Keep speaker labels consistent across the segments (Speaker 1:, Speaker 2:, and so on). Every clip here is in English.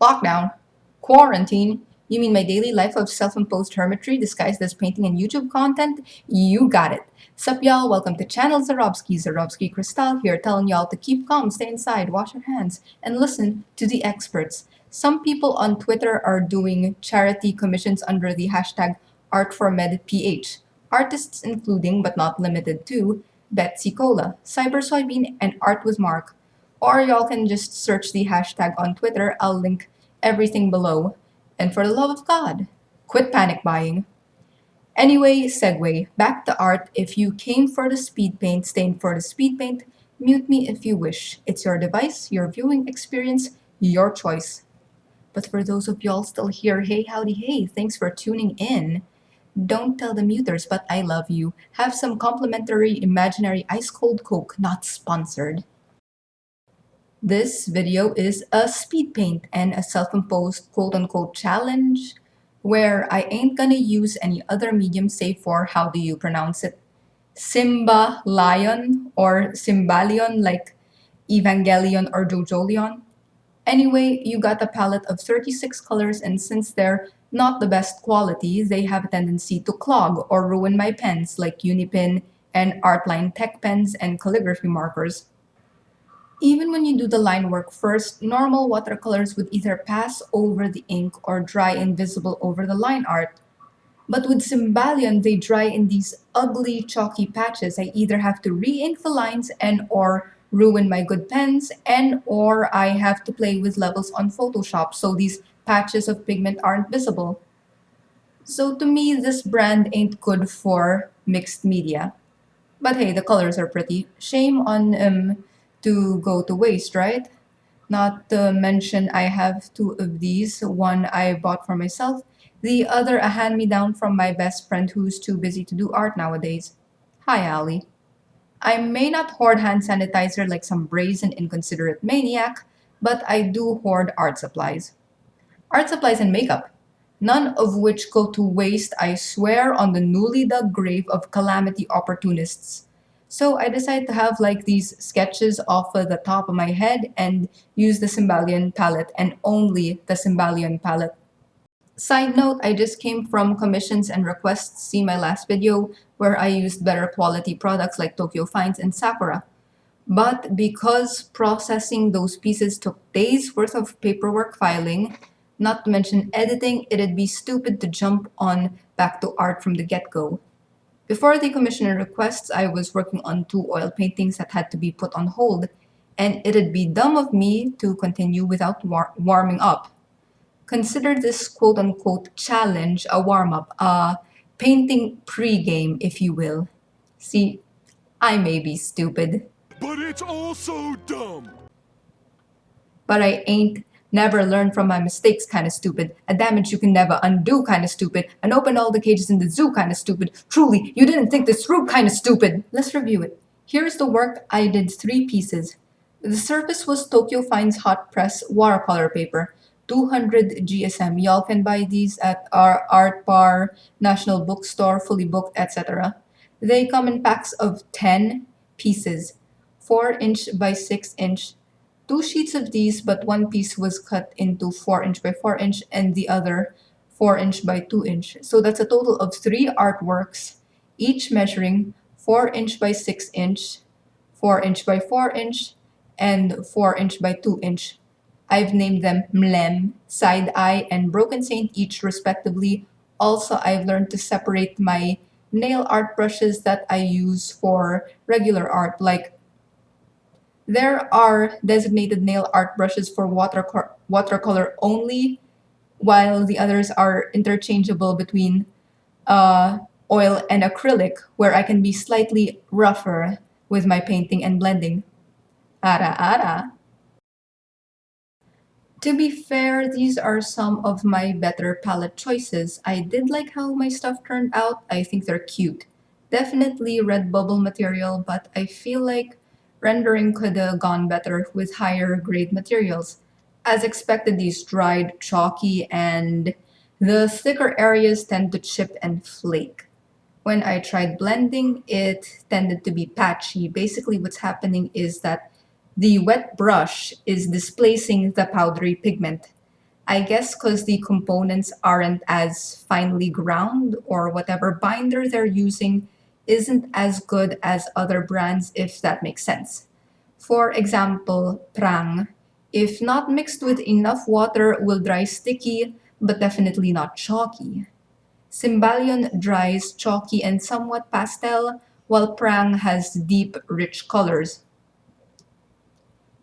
Speaker 1: Lockdown. Quarantine. You mean my daily life of self-imposed hermitry disguised as painting and YouTube content? You got it. Sup y'all, welcome to Channel Zarobski Crystal here telling y'all to keep calm, stay inside, wash your hands, and listen to the experts. Some people on Twitter are doing charity commissions under the hashtag #ArtForMedPH. Artists including, but not limited to, Betsy Cola, Cyber Soybean, and Art with Mark. Or y'all can just search the hashtag on Twitter. I'll link everything below. And for the love of God, quit panic buying. Anyway, segue. Back to art. If you came for the speed paint, stay for the speed paint. Mute me if you wish. It's your device, your viewing experience, your choice. But for those of y'all still here, hey, howdy, hey, thanks for tuning in. Don't tell the muters, but I love you. Have some complimentary imaginary ice cold Coke, not sponsored. This video is a speed paint and a self-imposed quote-unquote challenge where I ain't gonna use any other medium save for, how do you pronounce it, Simbalion or Simbalion, like Evangelion or Jojolion. Anyway, you got a palette of 36 colors, and since they're not the best quality, they have a tendency to clog or ruin my pens like Unipin and Artline Tech pens and calligraphy markers. Even when you do the line work first, normal watercolors would either pass over the ink or dry invisible over the line art. But with Simbalion, they dry in these ugly, chalky patches. I either have to re-ink the lines and or ruin my good pens and or I have to play with levels on Photoshop so these patches of pigment aren't visible. So to me, this brand ain't good for mixed media. But hey, the colors are pretty. Shame on to go to waste, right? Not to mention I have two of these. One I bought for myself, the other a hand-me-down from my best friend who's too busy to do art nowadays. Hi, Ali. I may not hoard hand sanitizer like some brazen, inconsiderate maniac, but I do hoard art supplies. Art supplies and makeup, none of which go to waste, I swear, on the newly dug grave of calamity opportunists. So I decided to have like these sketches off of the top of my head and use the Simbalion palette and only the Simbalion palette. Side note, I just came from commissions and requests. See my last video where I used better quality products like Tokyo Finds and Sakura. But because processing those pieces took days worth of paperwork filing, not to mention editing, it'd be stupid to jump on back to art from the get-go. Before the commissioner requests, I was working on 2 oil paintings that had to be put on hold, and it'd be dumb of me to continue without warming up. Consider this quote-unquote challenge a warm-up, a painting pre-game, if you will. See, I may be stupid.
Speaker 2: But it's also dumb!
Speaker 1: But I ain't never learn from my mistakes kind of stupid, a damage you can never undo kind of stupid, and open all the cages in the zoo kind of stupid. Truly, you didn't think this through kind of stupid. Let's review it. Here's the work. I did 3 pieces. The surface was Tokyo Finds hot press watercolor paper, 200 GSM. Y'all can buy these at our Art Bar, National Bookstore, Fully Booked, etc. They come in packs of 10 pieces, 4" by 6". 2 sheets of these, but one piece was cut into 4" by 4" and the other 4" by 2". So that's a total of 3 artworks, each measuring 4" by 6". 4" by 4", and 4" by 2". I've named them Mlem, Side Eye, and Broken Saint each respectively. Also, I've learned to separate my nail art brushes that I use for regular art, like there are designated nail art brushes for watercolor only, while the others are interchangeable between oil and acrylic, where I can be slightly rougher with my painting and blending. Ara ara. To be fair, these are some of my better palette choices. I did like how my stuff turned out. I think they're cute. Definitely Redbubble material, but I feel like rendering could have gone better with higher grade materials. As expected, these dried chalky and the thicker areas tend to chip and flake. When I tried blending, it tended to be patchy. Basically, what's happening is that the wet brush is displacing the powdery pigment. I guess because the components aren't as finely ground or whatever binder they're using isn't as good as other brands, if that makes sense. For example, prang, if not mixed with enough water, will dry sticky, but definitely not chalky. Simbalion dries chalky and somewhat pastel, while prang has deep, rich colors.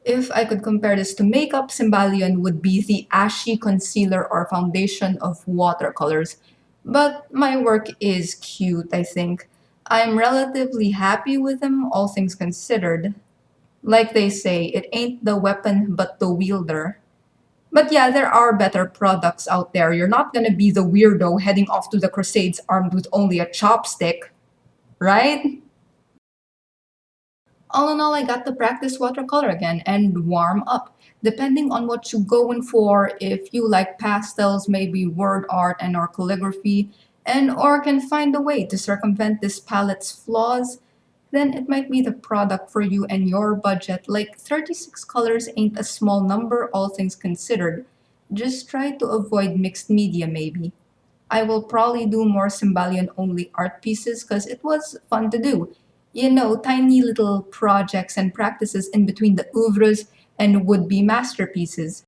Speaker 1: If I could compare this to makeup, Simbalion would be the ashy concealer or foundation of watercolors. But my work is cute, I think. I'm relatively happy with them, all things considered. Like they say, it ain't the weapon but the wielder. But yeah, there are better products out there. You're not gonna be the weirdo heading off to the Crusades armed with only a chopstick, right? All in all, I got to practice watercolor again and warm up. Depending on what you're going for, if you like pastels, maybe word art and or calligraphy, and or can find a way to circumvent this palette's flaws, then it might be the product for you and your budget. Like 36 colors ain't a small number, all things considered. Just try to avoid mixed media, maybe. I will probably do more Simbalion only art pieces because it was fun to do. You know, tiny little projects and practices in between the oeuvres and would be masterpieces.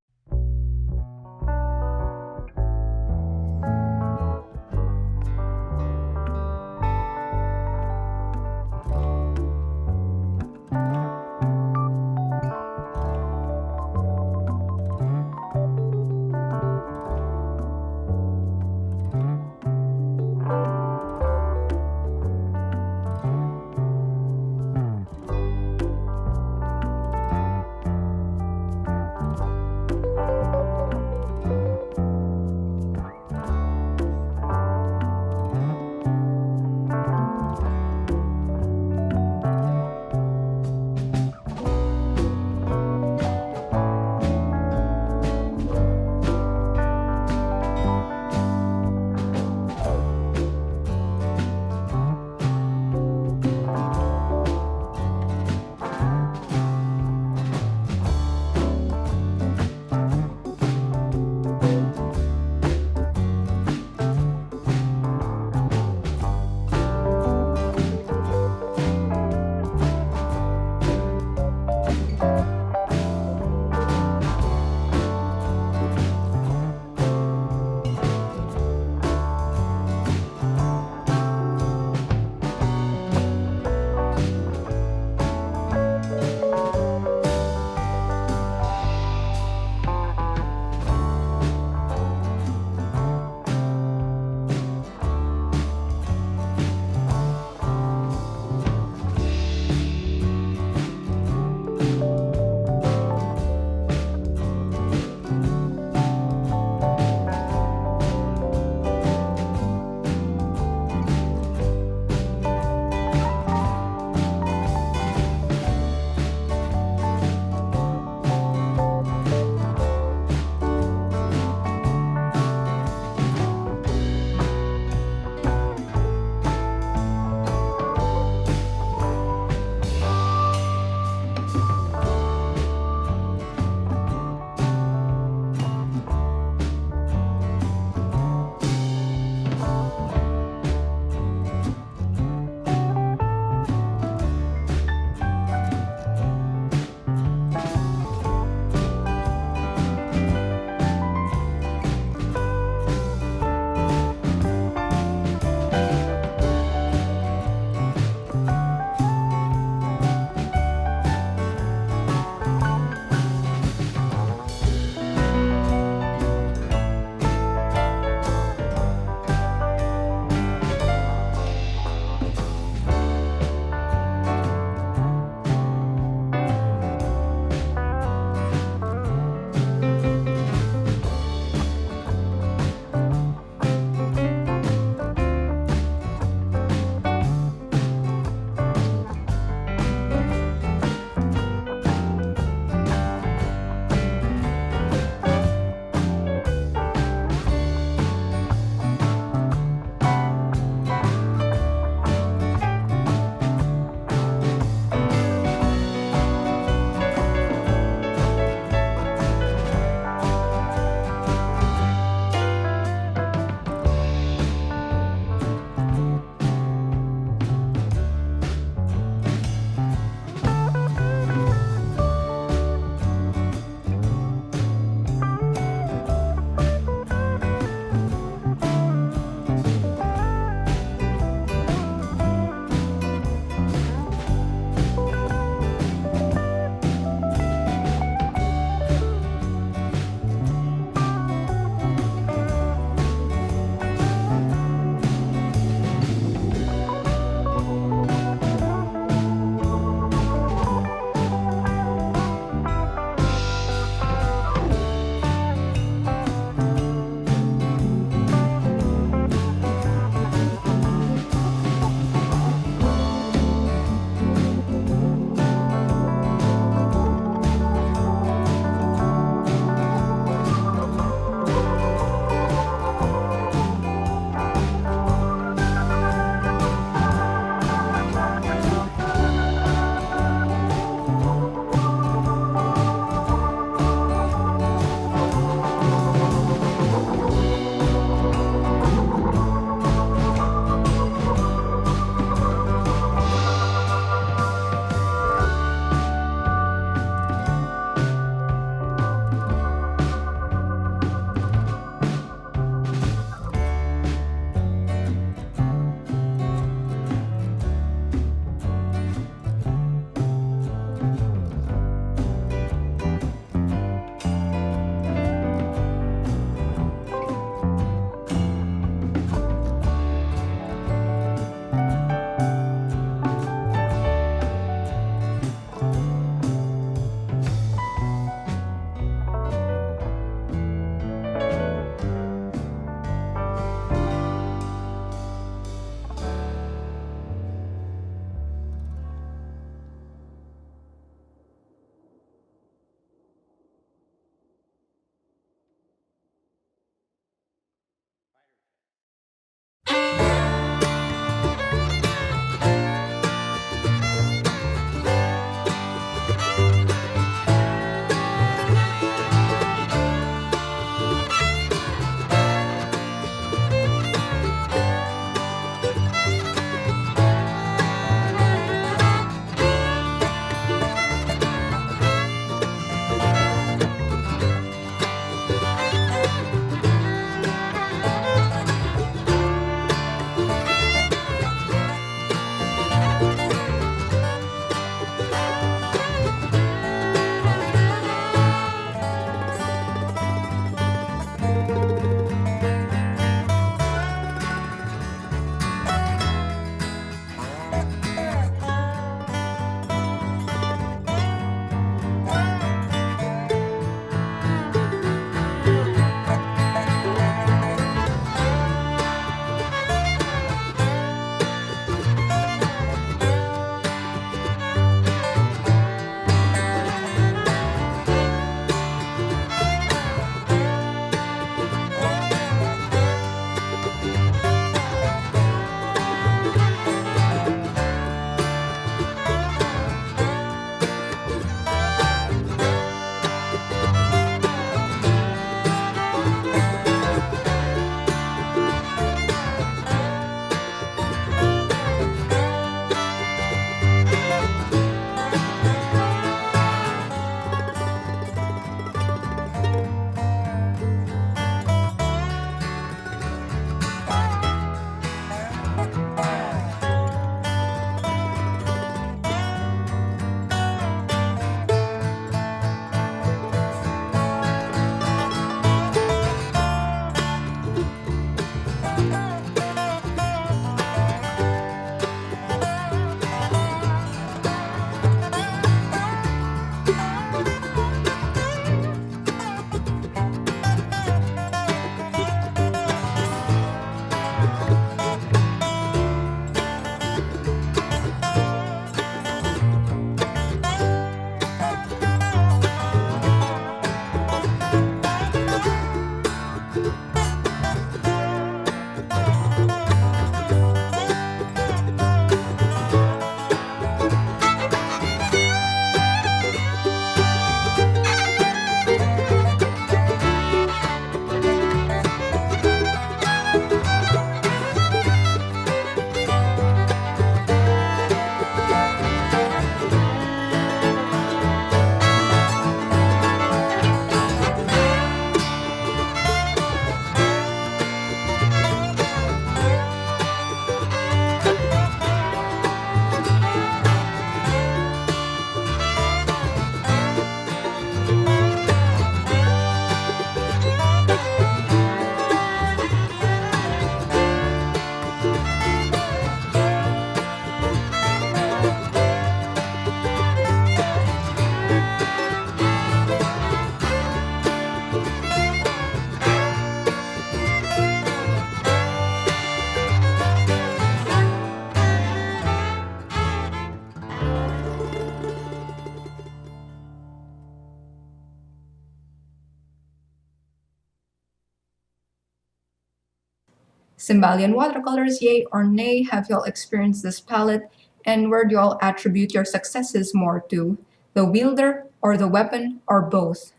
Speaker 1: Simbalion watercolors, yay or nay? Have y'all experienced this palette? And where do y'all attribute your successes more to? The wielder or the weapon or both?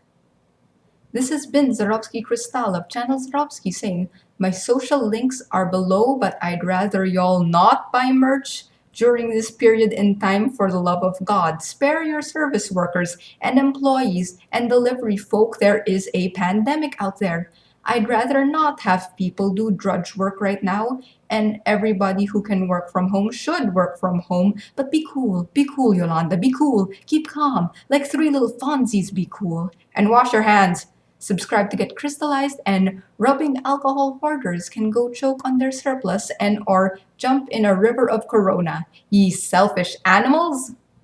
Speaker 1: This has been Zarovsky Crystal of Channel Zarovsky saying, my social links are below, but I'd rather y'all not buy merch during this period in time. For the love of God, spare your service workers and employees and delivery folk. There is a pandemic out there. I'd rather not have people do drudge work right now, and everybody who can work from home should work from home. But be cool, Yolanda, be cool, keep calm, like three little Fonzies, be cool, and wash your hands. Subscribe to get crystallized, and rubbing alcohol hoarders can go choke on their surplus and or jump in a river of corona. Ye selfish animals!